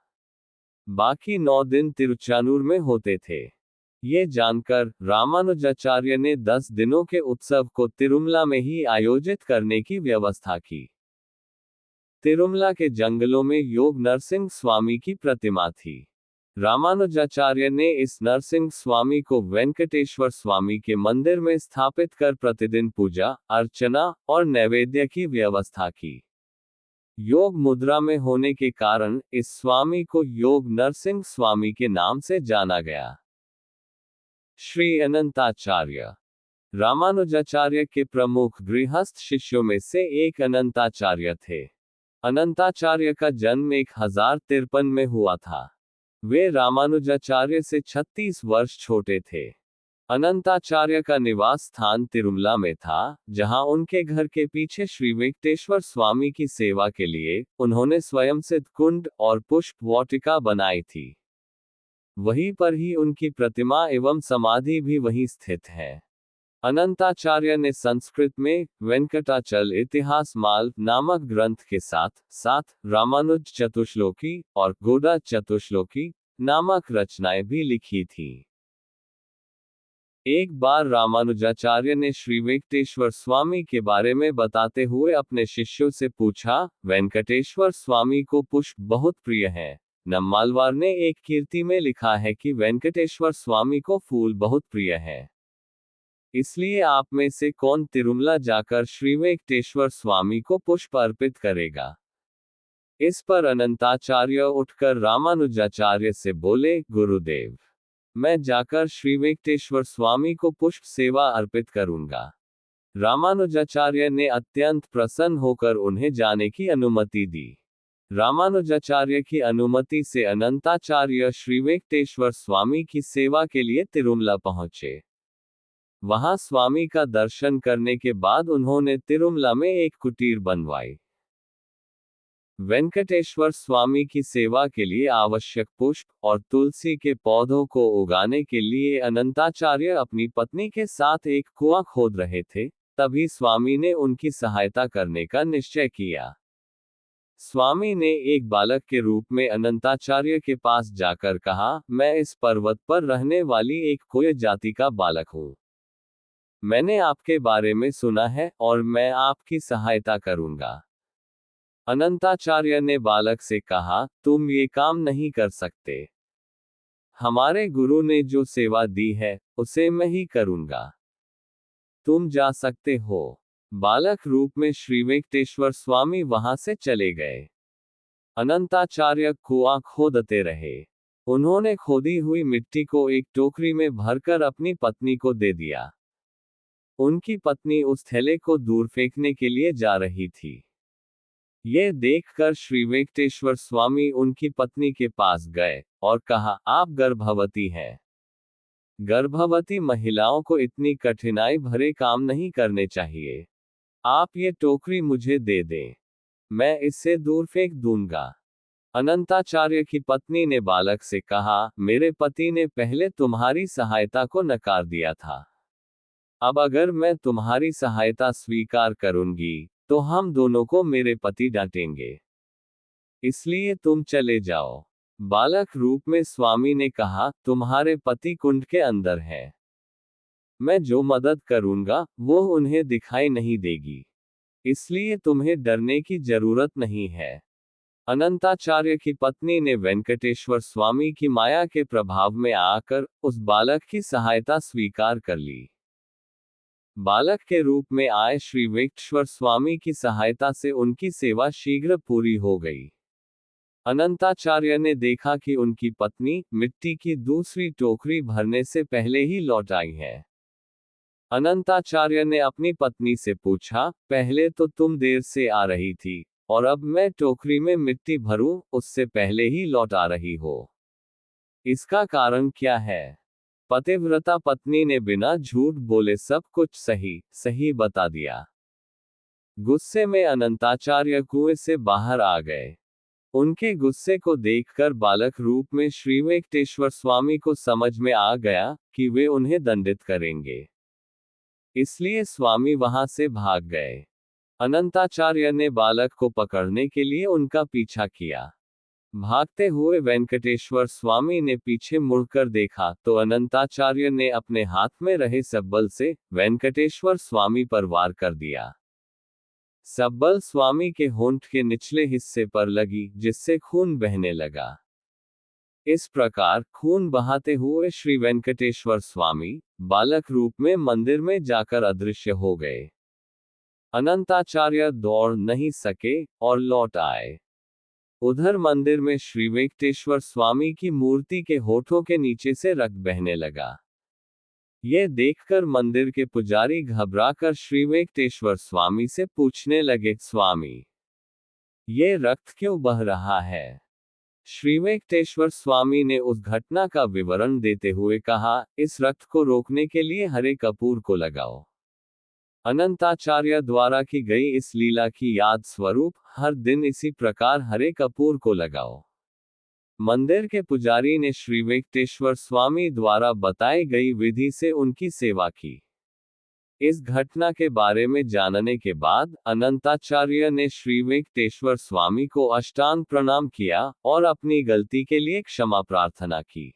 बाकी 9 दिन तिरुचानूर में होते थे। ये जानकर रामानुजाचार्य ने 10 दिनों के उत्सव को तिरुमला में ही आयोजित करने की व्यवस्था की। तिरुमला के जंगलों में योग नरसिंह स्वामी की प्रतिमा थी। रामानुजाचार्य ने इस नरसिंह स्वामी को वेंकटेश्वर स्वामी के मंदिर में स्थापित कर प्रतिदिन पूजा, अर्चना और नैवेद्य की व्यवस्था की। योग मुद्रा में होने के कारण इस स्वामी को योग नरसिंह स्वामी के नाम से जाना गया। श्री अनंताचार्य रामानुजाचार्य के प्रमुख गृहस्थ शिष्यों में से एक अनंताचार्य थे। अनंताचार्य का जन्म 1053 में हुआ था। वे रामानुजाचार्य से 36 वर्ष छोटे थे। अनंताचार्य का निवास स्थान तिरुमला में था, जहां उनके घर के पीछे श्री वेंकटेश्वर स्वामी की सेवा के लिए उन्होंने स्वयं सिद्ध कुंड और पुष्प वाटिका बनाई थी। वहीं पर ही उनकी प्रतिमा एवं समाधि भी वहीं स्थित है। अनंताचार्य ने संस्कृत में वेंकटाचल इतिहास माल नामक ग्रंथ के साथ साथ रामानुज चतुश्लोकी और गोदा चतुश्लोकी नामक रचनाएं भी लिखी थी। एक बार रामानुजाचार्य ने श्री वेंकटेश्वर स्वामी के बारे में बताते हुए अपने शिष्यों से पूछा, वेंकटेश्वर स्वामी को पुष्प बहुत प्रिय है। नम्मालवार ने एक कीर्ति में लिखा है कि वेंकटेश्वर स्वामी को फूल बहुत प्रिय है। इसलिए आप में से कौन तिरुमला जाकर श्री वेंकटेश्वर स्वामी को पुष्प अर्पित करेगा? इस पर अनंताचार्य उठकर रामानुजाचार्य से बोले, गुरुदेव, मैं जाकर श्री वेंकटेश्वर स्वामी को पुष्प सेवा अर्पित करूंगा। रामानुजाचार्य ने अत्यंत प्रसन्न होकर उन्हें जाने की अनुमति दी। रामानुजाचार्य की अनुमति से अनंताचार्य श्री वेंकटेश्वर स्वामी की सेवा के लिए तिरुमला पहुंचे। वहां स्वामी का दर्शन करने के बाद उन्होंने तिरुमला में एक कुटीर बनवाई। वेंकटेश्वर स्वामी की सेवा के लिए आवश्यक पुष्प और तुलसी के पौधों को उगाने के लिए अनंताचार्य अपनी पत्नी के साथ एक कुआं खोद रहे थे, तभी स्वामी ने उनकी सहायता करने का निश्चय किया। स्वामी ने एक बालक के रूप में अनंताचार्य के पास जाकर कहा, मैं इस पर्वत पर रहने वाली एक कोय जाति का बालक हूँ। मैंने आपके बारे में सुना है और मैं आपकी सहायता करूंगा। अनंताचार्य ने बालक से कहा, तुम ये काम नहीं कर सकते। हमारे गुरु ने जो सेवा दी है, उसे मैं ही करूंगा। तुम जा सकते हो। बालक रूप में श्री वेंकटेश्वर स्वामी वहां से चले गए। अनंताचार्य कुआं खोदते रहे। उन्होंने खोदी हुई मिट्टी को एक टोकरी में भरकर अपनी पत्नी को दे दिया। उनकी पत्नी उस थैले को दूर फेंकने के लिए जा रही थी। यह देखकर श्री वेंकटेश्वर स्वामी उनकी पत्नी के पास गए और कहा, आप गर्भवती हैं। गर्भवती महिलाओं को इतनी कठिनाई भरे काम नहीं करने चाहिए। आप ये टोकरी मुझे दे दें, मैं इससे दूर फेंक दूंगा। अनंताचार्य की पत्नी ने बालक से कहा, मेरे पति ने पहले तुम्हारी सहायता को नकार दिया था। अब अगर मैं तुम्हारी सहायता स्वीकार करूंगी, तो हम दोनों को मेरे पति डांटेंगे। इसलिए तुम चले जाओ। बालक रूप में स्वामी ने कहा, तुम्हारे पति कुंड के अंदर हैं। मैं जो मदद करूंगा, वो उन्हें दिखाई नहीं देगी। इसलिए तुम्हें डरने की जरूरत नहीं है। अनंताचार्य की पत्नी ने वेंकटेश्वर स्वामी की माया के प्रभाव में आकर उस बालक की सहायता स्वीकार कर ली। बालक के रूप में आए श्री वेंकटेश्वर स्वामी की सहायता से उनकी सेवा शीघ्र पूरी हो गई। अनंताचार्य ने देखा कि उनकी पत्नी मिट्टी की दूसरी टोकरी भरने से पहले ही लौट आई है। अनंताचार्य ने अपनी पत्नी से पूछा, पहले तो तुम देर से आ रही थी, और अब मैं टोकरी में मिट्टी भरूं, उससे पहले ही लौट आ रही हो। इसका कारण क्या है? पतिव्रता पत्नी ने बिना झूठ बोले सब कुछ सही सही बता दिया। गुस्से में अनंताचार्य कुएं से बाहर आ गए। उनके गुस्से को देखकर बालक रूप में श्री वेंकटेश्वर स्वामी को समझ में आ गया कि वे उन्हें दंडित करेंगे। इसलिए स्वामी वहां से भाग गए। अनंताचार्य ने बालक को पकड़ने के लिए उनका पीछा किया। भागते हुए वेंकटेश्वर स्वामी ने पीछे मुड़कर देखा तो अनंताचार्य ने अपने हाथ में रहे सब्बल से वेंकटेश्वर स्वामी पर वार कर दिया। सब्बल स्वामी के होंठ के निचले हिस्से पर लगी, जिससे खून बहने लगा। इस प्रकार खून बहाते हुए श्री वेंकटेश्वर स्वामी बालक रूप में मंदिर में जाकर अदृश्य हो गए। अनंताचार्य दौड़ नहीं सके और लौट आए। उधर मंदिर में श्री वेंकटेश्वर स्वामी की मूर्ति के होठों के नीचे से रक्त बहने लगा। यह देखकर मंदिर के पुजारी घबराकर श्री वेंकटेश्वर स्वामी से पूछने लगे, स्वामी, ये रक्त क्यों बह रहा है? श्री वेंकटेश्वर स्वामी ने उस घटना का विवरण देते हुए कहा, इस रक्त को रोकने के लिए हरे कपूर को लगाओ। अनंताचार्य द्वारा की गई इस लीला की याद स्वरूप हर दिन इसी प्रकार हरे कपूर को लगाओ। मंदिर के पुजारी ने श्री वेंकटेश्वर स्वामी द्वारा बताई गई विधि से उनकी सेवा की। इस घटना के बारे में जानने के बाद अनंताचार्य ने श्री वेंकटेश्वर स्वामी को अष्टांग प्रणाम किया और अपनी गलती के लिए क्षमा प्रार्थना की।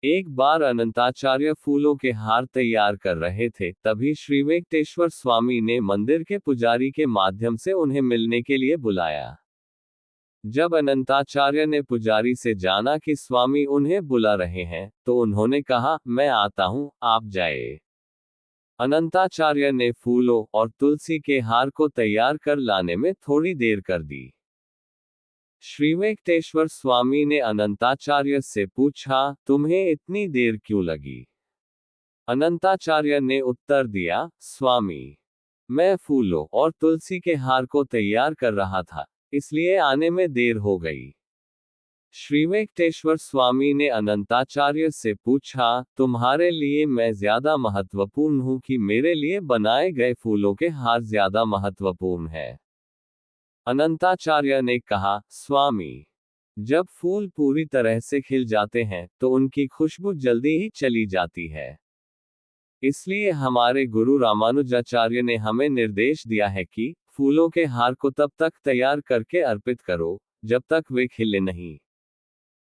एक बार अनंताचार्य फूलों के हार तैयार कर रहे थे, तभी श्री वेंकटेश्वर स्वामी ने मंदिर के पुजारी के माध्यम से उन्हें मिलने के लिए बुलाया। जब अनंताचार्य ने पुजारी से जाना कि स्वामी उन्हें बुला रहे हैं, तो उन्होंने कहा, मैं आता हूं, आप जाए। अनंताचार्य ने फूलों और तुलसी के हार को तैयार कर लाने में थोड़ी देर कर दी। श्री वेंकटेश्वर स्वामी ने अनंताचार्य से पूछा, तुम्हें इतनी देर क्यों लगी? अनंताचार्य ने उत्तर दिया, स्वामी, मैं फूलों और तुलसी के हार को तैयार कर रहा था, इसलिए आने में देर हो गई। श्री वेंकटेश्वर स्वामी ने अनंताचार्य से पूछा, तुम्हारे लिए मैं ज्यादा महत्वपूर्ण हूं कि मेरे लिए बनाए गए फूलों के हार ज्यादा महत्वपूर्ण है? अनंताचार्य ने कहा, स्वामी, जब फूल पूरी तरह से खिल जाते हैं तो उनकी खुशबू जल्दी ही चली जाती है। इसलिए हमारे गुरु रामानुजाचार्य ने हमें निर्देश दिया है कि फूलों के हार को तब तक तैयार करके अर्पित करो जब तक वे खिले नहीं।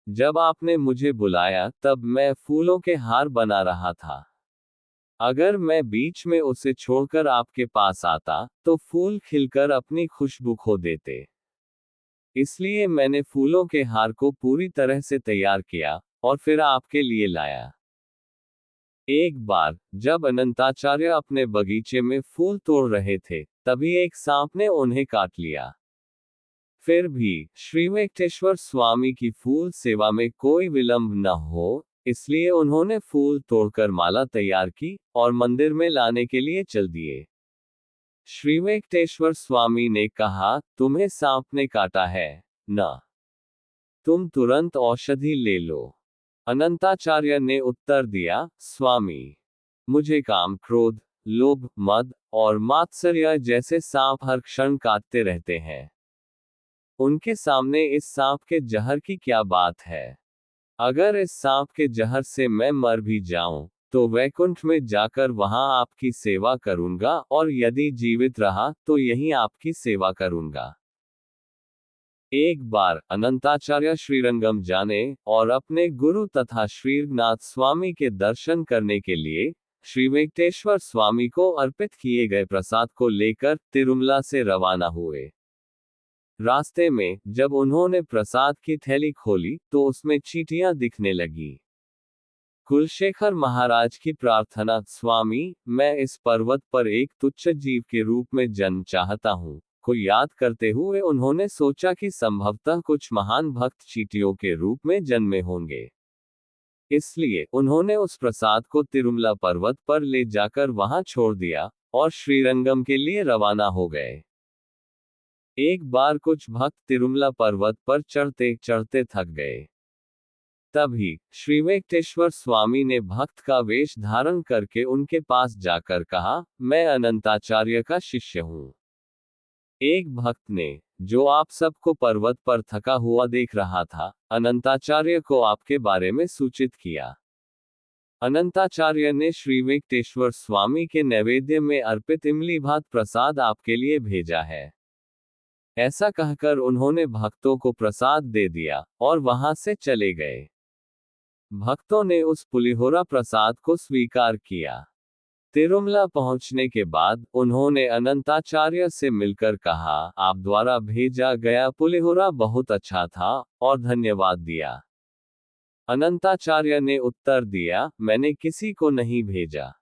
जब आपने मुझे बुलाया तब मैं फूलों के हार बना रहा था। अगर मैं बीच में उसे छोड़कर आपके पास आता तो फूल खिलकर अपनी खुशबू खो देते। इसलिए मैंने फूलों के हार को पूरी तरह से तैयार किया और फिर आपके लिए लाया। एक बार जब अनंताचार्य अपने बगीचे में फूल तोड़ रहे थे, तभी एक सांप ने उन्हें काट लिया। फिर भी श्री वेंकटेश्वर स्वामी की फूल सेवा में कोई विलंब न हो, इसलिए उन्होंने फूल तोड़कर माला तैयार की और मंदिर में लाने के लिए चल दिए। श्री वेंकटेश्वर स्वामी ने कहा, तुम्हें सांप ने काटा है ना? तुम तुरंत औषधि ले लो। अनंताचार्य ने उत्तर दिया, स्वामी, मुझे काम, क्रोध, लोभ, मद और मात्सर्य जैसे सांप हर क्षण काटते रहते हैं। उनके सामने इस सांप के जहर की क्या बात है? अगर इस सांप के जहर से मैं मर भी जाऊं, तो वैकुंठ में जाकर वहां आपकी सेवा करूंगा, और यदि जीवित रहा तो यहीं आपकी सेवा करूंगा। एक बार अनंताचार्य श्रीरंगम जाने और अपने गुरु तथा श्रीनाथ स्वामी के दर्शन करने के लिए श्री वेंकटेश्वर स्वामी को अर्पित किए गए प्रसाद को लेकर तिरुमला से रवाना हुए। रास्ते में जब उन्होंने प्रसाद की थैली खोली तो उसमें चींटियां दिखने लगी। कुलशेखर महाराज की प्रार्थना, स्वामी, मैं इस पर्वत पर एक तुच्छ जीव के रूप में जन्म चाहता हूँ, को याद करते हुए उन्होंने सोचा कि संभवतः कुछ महान भक्त चींटियों के रूप में जन्मे होंगे। इसलिए उन्होंने उस प्रसाद को तिरुमला पर्वत पर ले जाकर वहां छोड़ दिया और श्रीरंगम के लिए रवाना हो गए। एक बार कुछ भक्त तिरुमला पर्वत पर चढ़ते चढ़ते थक गए। तभी श्री वेंकटेश्वर स्वामी ने भक्त का वेश धारण करके उनके पास जाकर कहा, मैं अनंताचार्य का शिष्य हूँ। एक भक्त ने, जो आप सबको पर्वत पर थका हुआ देख रहा था, अनंताचार्य को आपके बारे में सूचित किया। अनंताचार्य ने श्री वेंकटेश्वर स्वामी के नैवेद्य में अर्पित इमली भात प्रसाद आपके लिए भेजा है। ऐसा कहकर उन्होंने भक्तों को प्रसाद दे दिया और वहां से चले गए। भक्तों ने उस पुलिहोरा प्रसाद को स्वीकार किया। तिरुमला पहुंचने के बाद उन्होंने अनंताचार्य से मिलकर कहा, आप द्वारा भेजा गया पुलिहोरा बहुत अच्छा था और धन्यवाद दिया। अनंताचार्य ने उत्तर दिया, मैंने किसी को नहीं भेजा।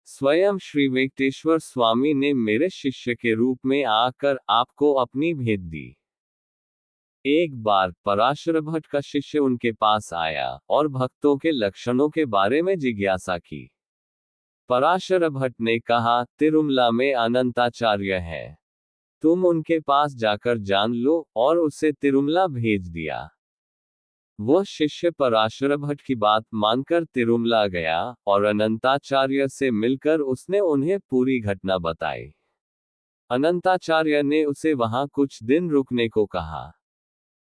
स्वयं श्री वेंकटेश्वर स्वामी ने मेरे शिष्य के रूप में आकर आपको अपनी भेंट दी। एक बार पराशर भट्ट का शिष्य उनके पास आया और भक्तों के लक्षणों के बारे में जिज्ञासा की। पराशर भट्ट ने कहा, तिरुमला में अनंताचार्य है, तुम उनके पास जाकर जान लो, और उसे तिरुमला भेज दिया। वह शिष्य पराशर भट्ट की बात मानकर तिरुमला गया और अनंताचार्य से मिलकर उसने उन्हें पूरी घटना बताई। अनंताचार्य ने उसे वहां कुछ दिन रुकने को कहा।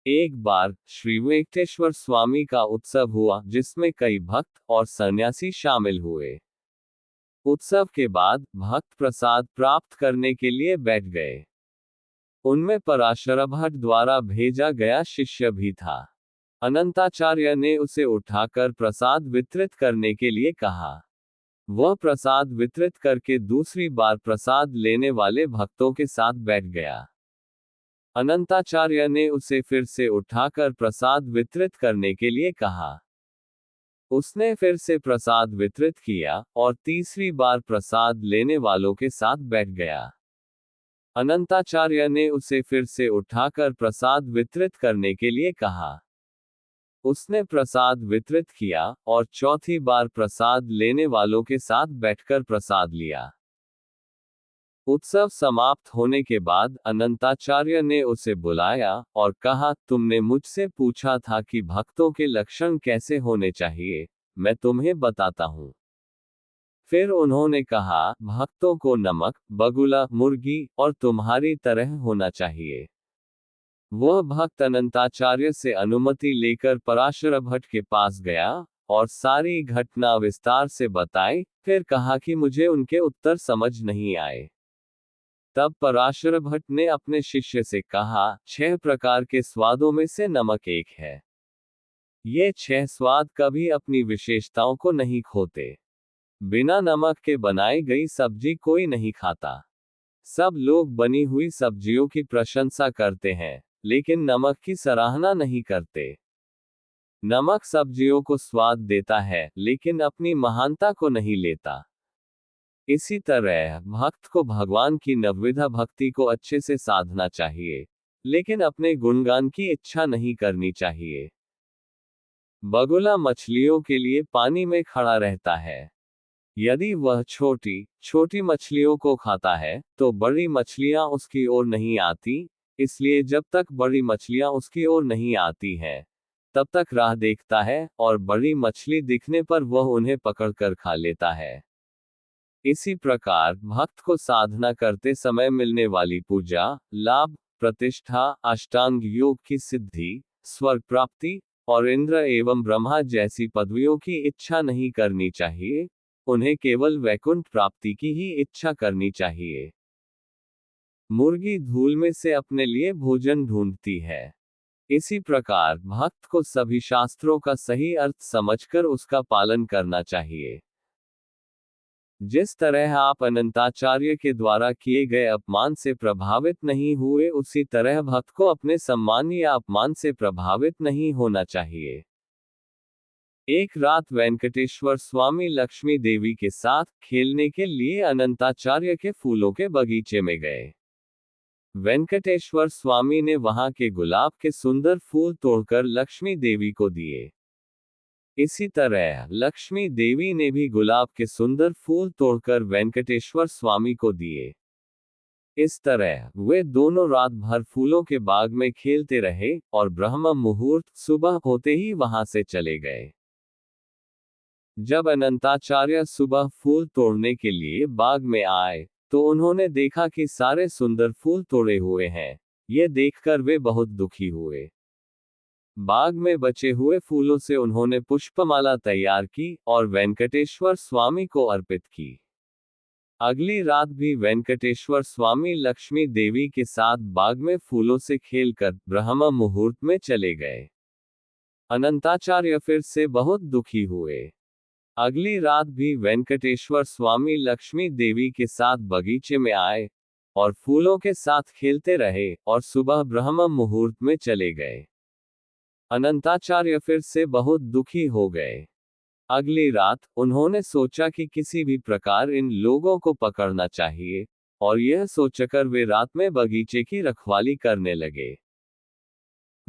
एक बार श्री वेंकटेश्वर स्वामी का उत्सव हुआ जिसमें कई भक्त और सन्यासी शामिल हुए। उत्सव के बाद भक्त प्रसाद प्राप्त करने के लिए बैठ गए। उनमें पराशर भट्ट द्वारा भेजा गया शिष्य भी था। अनंताचार्य ने उसे उठाकर प्रसाद वितरित करने के लिए कहा। वह प्रसाद वितरित करके दूसरी बार प्रसाद लेने वाले भक्तों के साथ बैठ गया। अनंताचार्य ने उसे फिर से उठाकर प्रसाद वितरित करने के लिए कहा। उसने फिर से प्रसाद वितरित किया और तीसरी बार प्रसाद लेने वालों के साथ बैठ गया। अनंताचार्य ने उसे फिर से उठाकर प्रसाद वितरित करने के लिए कहा। उसने प्रसाद वितरित किया और चौथी बार प्रसाद लेने वालों के साथ बैठकर प्रसाद लिया। उत्सव समाप्त होने के बाद अनंताचार्य ने उसे बुलाया और कहा, तुमने मुझसे पूछा था कि भक्तों के लक्षण कैसे होने चाहिए, मैं तुम्हें बताता हूँ। फिर उन्होंने कहा, भक्तों को नमक, बगुला, मुर्गी और तुम्हारी तरह होना चाहिए। वह भक्त अनंताचार्य से अनुमति लेकर पराशर भट्ट के पास गया और सारी घटना विस्तार से बताई, फिर कहा कि मुझे उनके उत्तर समझ नहीं आए। तब पराशर भट्ट ने अपने शिष्य से कहा, 6 प्रकार के स्वादों में से नमक एक है। ये 6 स्वाद कभी अपनी विशेषताओं को नहीं खोते। बिना नमक के बनाई गई सब्जी कोई नहीं खाता। सब लोग बनी हुई सब्जियों की प्रशंसा करते हैं, लेकिन नमक की सराहना नहीं करते। नमक सब्जियों को स्वाद देता है, लेकिन अपनी महानता को नहीं लेता। इसी तरह भक्त को भगवान की नवविधा भक्ति को अच्छे से साधना चाहिए, लेकिन अपने गुणगान की इच्छा नहीं करनी चाहिए। बगुला मछलियों के लिए पानी में खड़ा रहता है। यदि वह छोटी छोटी मछलियों को खाता है, तो बड़ी मछलियां उसकी ओर नहीं आती, इसलिए जब तक बड़ी मछलियां उसकी ओर नहीं आती हैं, तब तक राह देखता है, और बड़ी मछली दिखने पर वह उन्हें पकड़कर खा लेता है। इसी प्रकार भक्त को साधना करते समय मिलने वाली पूजा, लाभ, प्रतिष्ठा, अष्टांग योग की सिद्धि, स्वर्ग प्राप्ति और इंद्र एवं ब्रह्मा जैसी पदवियों की इच्छा नहीं करनी चाहिए, उन्हें केवल वैकुंठ प्राप्ति की ही इच्छा करनी चाहिए। मुर्गी धूल में से अपने लिए भोजन ढूंढती है। इसी प्रकार भक्त को सभी शास्त्रों का सही अर्थ समझकर उसका पालन करना चाहिए। जिस तरह आप अनंताचार्य के द्वारा किए गए अपमान से प्रभावित नहीं हुए, उसी तरह भक्त को अपने सम्मान या अपमान से प्रभावित नहीं होना चाहिए। एक रात वेंकटेश्वर स्वामी लक्ष्मी देवी के साथ खेलने के लिए अनंताचार्य के फूलों के बगीचे में गए। वेंकटेश्वर स्वामी ने वहां के गुलाब के सुंदर फूल तोड़कर लक्ष्मी देवी को दिए। इसी तरह लक्ष्मी देवी ने भी गुलाब के सुंदर फूल तोड़कर वेंकटेश्वर स्वामी को दिए। इस तरह वे दोनों रात भर फूलों के बाग में खेलते रहे और ब्रह्म मुहूर्त सुबह होते ही वहां से चले गए। जब अनंताचार्य सुबह फूल तोड़ने के लिए बाग में आए, तो उन्होंने देखा कि सारे सुंदर फूल तोड़े हुए हैं। ये देखकर वे बहुत दुखी हुए। बाग में बचे हुए फूलों से उन्होंने पुष्पमाला तैयार की और वेंकटेश्वर स्वामी को अर्पित की। अगली रात भी वेंकटेश्वर स्वामी लक्ष्मी देवी के साथ बाग में फूलों से खेलकर ब्रह्म मुहूर्त में चले गए। अनंताचार्य फिर से बहुत दुखी हुए। अगली रात भी वेंकटेश्वर स्वामी लक्ष्मी देवी के साथ बगीचे में आए और फूलों के साथ खेलते रहे और सुबह ब्रह्म मुहूर्त में चले गए। अनंताचार्य फिर से बहुत दुखी हो गए। अगली रात उन्होंने सोचा कि किसी भी प्रकार इन लोगों को पकड़ना चाहिए, और यह सोचकर वे रात में बगीचे की रखवाली करने लगे।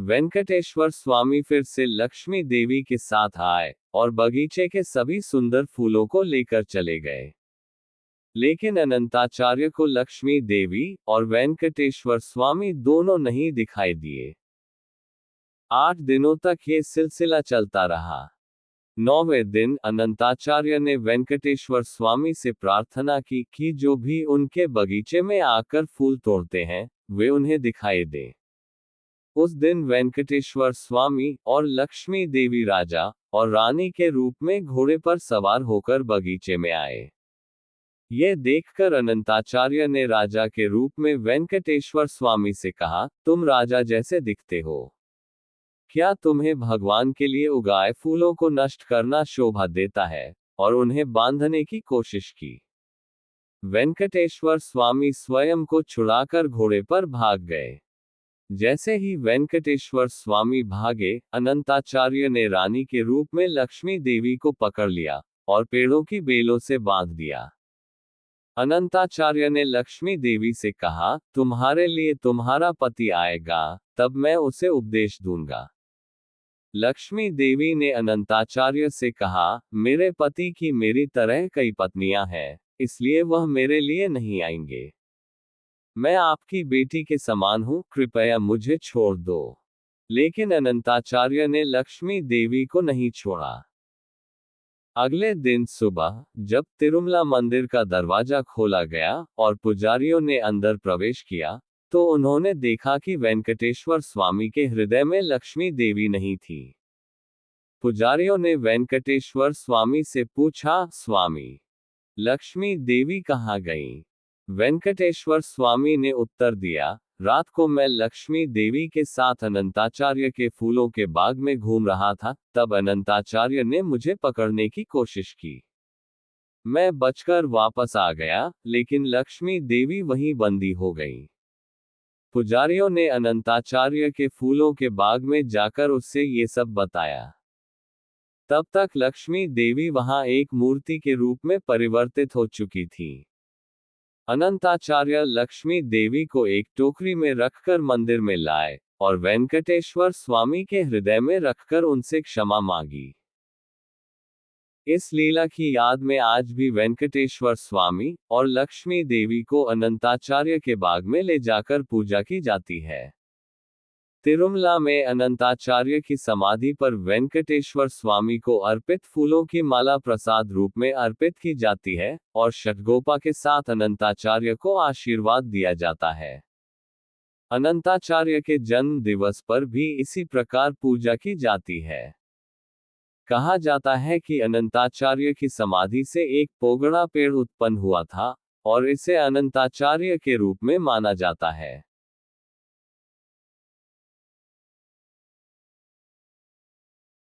वेंकटेश्वर स्वामी फिर से लक्ष्मी देवी के साथ आए और बगीचे के सभी सुंदर फूलों को लेकर चले गए। लेकिन अनंताचार्य को लक्ष्मी देवी और वेंकटेश्वर स्वामी दोनों नहीं दिखाई दिए। 8 दिनों तक ये सिलसिला चलता रहा। 9वें दिन अनंताचार्य ने वेंकटेश्वर स्वामी से प्रार्थना की कि जो भी उनके बगीचे में आकर फूल तोड़ते हैं, वे उन्हें दिखाई दें। उस दिन वेंकटेश्वर स्वामी और लक्ष्मी देवी राजा और रानी के रूप में घोड़े पर सवार होकर बगीचे में आए। यह देखकर अनंताचार्य ने राजा के रूप में वेंकटेश्वर स्वामी से कहा, तुम राजा जैसे दिखते हो। क्या तुम्हें भगवान के लिए उगाए फूलों को नष्ट करना शोभा देता है? और उन्हें बांधने की कोशिश की। वेंकटेश्वर स्वामी स्वयं को छुड़ाकर घोड़े पर भाग गए। जैसे ही वेंकटेश्वर स्वामी भागे, अनंताचार्य ने रानी के रूप में लक्ष्मी देवी को पकड़ लिया और पेड़ों की बेलों से बांध दिया। अनंताचार्य ने लक्ष्मी देवी से कहा, तुम्हारे लिए तुम्हारा पति आएगा, तब मैं उसे उपदेश दूंगा। लक्ष्मी देवी ने अनंताचार्य से कहा, मेरे पति की मेरी तरह कई पत्नियां हैं, इसलिए वह मेरे लिए नहीं आएंगे। मैं आपकी बेटी के समान हूं, कृपया मुझे छोड़ दो। लेकिन अनंताचार्य ने लक्ष्मी देवी को नहीं छोड़ा। अगले दिन सुबह जब तिरुमला मंदिर का दरवाजा खोला गया और पुजारियों ने अंदर प्रवेश किया, तो उन्होंने देखा कि वेंकटेश्वर स्वामी के हृदय में लक्ष्मी देवी नहीं थी। पुजारियों ने वेंकटेश्वर स्वामी से पूछा, स्वामी, लक्ष्मी देवी कहाँ गई? वेंकटेश्वर स्वामी ने उत्तर दिया, रात को मैं लक्ष्मी देवी के साथ अनंताचार्य के फूलों के बाग में घूम रहा था, तब अनंताचार्य ने मुझे पकड़ने की कोशिश की। मैं बचकर वापस आ गया, लेकिन लक्ष्मी देवी वहीं बंदी हो गई। पुजारियों ने अनंताचार्य के फूलों के बाग में जाकर उससे ये सब बताया। तब तक लक्ष्मी देवी वहां एक मूर्ति के रूप में परिवर्तित हो चुकी थी। अनंताचार्य लक्ष्मी देवी को एक टोकरी में रखकर मंदिर में लाए और वेंकटेश्वर स्वामी के हृदय में रखकर उनसे क्षमा मांगी। इस लीला की याद में आज भी वेंकटेश्वर स्वामी और लक्ष्मी देवी को अनंताचार्य के बाग में ले जाकर पूजा की जाती है। तिरुमला में अनंताचार्य की समाधि पर वेंकटेश्वर स्वामी को अर्पित फूलों की माला प्रसाद रूप में अर्पित की जाती है और षटगोपा के साथ अनंताचार्य को आशीर्वाद दिया जाता है। अनंताचार्य के जन्म दिवस पर भी इसी प्रकार पूजा की जाती है। कहा जाता है कि अनंताचार्य की समाधि से एक पोगड़ा पेड़ उत्पन्न हुआ था और इसे अनंताचार्य के रूप में माना जाता है।